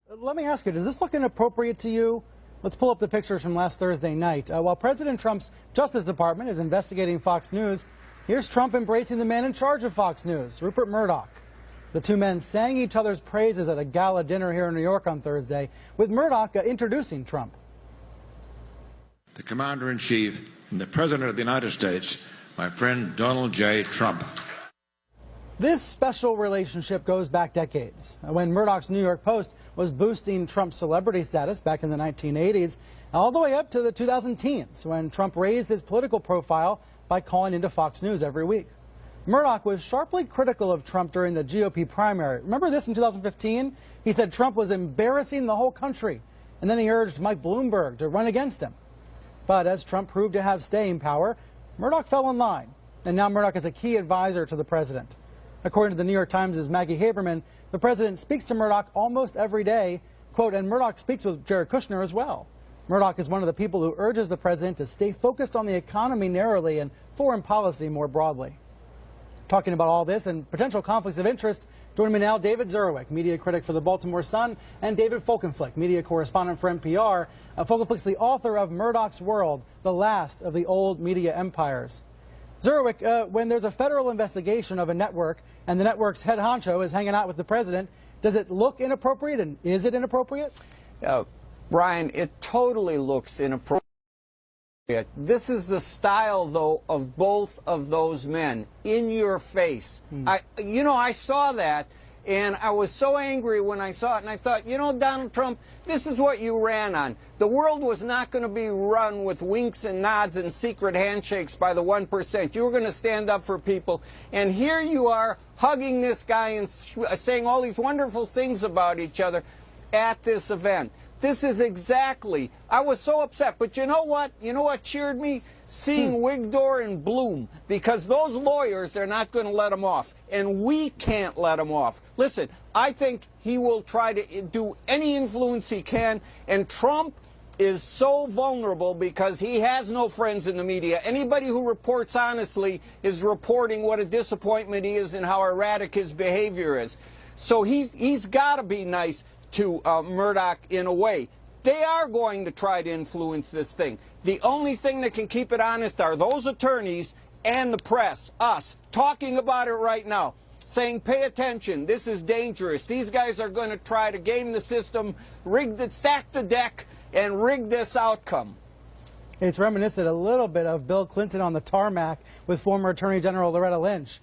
Let me ask you, does this look inappropriate to you? Let's pull up the pictures from last Thursday night. While President Trump's Justice Department is investigating Fox News, here's Trump embracing the man in charge of Fox News, Rupert Murdoch. The two men sang each other's praises at a gala dinner here in New York on Thursday, with Murdoch introducing Trump. The Commander-in-Chief and the President of the United States, my friend Donald J. Trump. This special relationship goes back decades. When Murdoch's New York Post was boosting Trump's celebrity status back in the 1980s, all the way up to the 2010s, when Trump raised his political profile by calling into Fox News every week. Murdoch was sharply critical of Trump during the GOP primary. Remember this in 2015? He said Trump was embarrassing the whole country, and then he urged Mike Bloomberg to run against him. But as Trump proved to have staying power, Murdoch fell in line, and now Murdoch is a key advisor to the president. According to the New York Times' Maggie Haberman, the president speaks to Murdoch almost every day, quote, and Murdoch speaks with Jared Kushner as well. Murdoch is one of the people who urges the president to stay focused on the economy narrowly and foreign policy more broadly. Talking about all this and potential conflicts of interest, joining me now, David Zurwick, media critic for the Baltimore Sun, and David Folkenflik, media correspondent for NPR. Folkenflik's the author of Murdoch's World, The Last of the Old Media Empires. Zurwick, when there's a federal investigation of a network and the network's head honcho is hanging out with the president, does it look inappropriate, and is it inappropriate? Brian, it totally looks inappropriate. This is the style, though, of both of those men, in your face. I saw that, and I was so angry when I saw it, and I thought, Donald Trump, this is what you ran on. The world was not going to be run with winks and nods and secret handshakes by the 1%. You were going to stand up for people, and here you are hugging this guy and saying all these wonderful things about each other at this event. This is exactly, I was so upset, but you know what? You know what cheered me? Seeing Wigdor and Bloom, because those lawyers are not going to let him off, and we can't let him off. Listen, I think he will try to do any influence he can, and Trump is so vulnerable because he has no friends in the media. Anybody who reports honestly is reporting what a disappointment he is and how erratic his behavior is. So he's got to be nice to Murdoch in a way. They are going to try to influence this thing. The only thing that can keep it honest are those attorneys and the press, us, talking about it right now, saying, pay attention, this is dangerous. These guys are going to try to game the system, stack the deck, and rig this outcome. It's reminiscent a little bit of Bill Clinton on the tarmac with former Attorney General Loretta Lynch.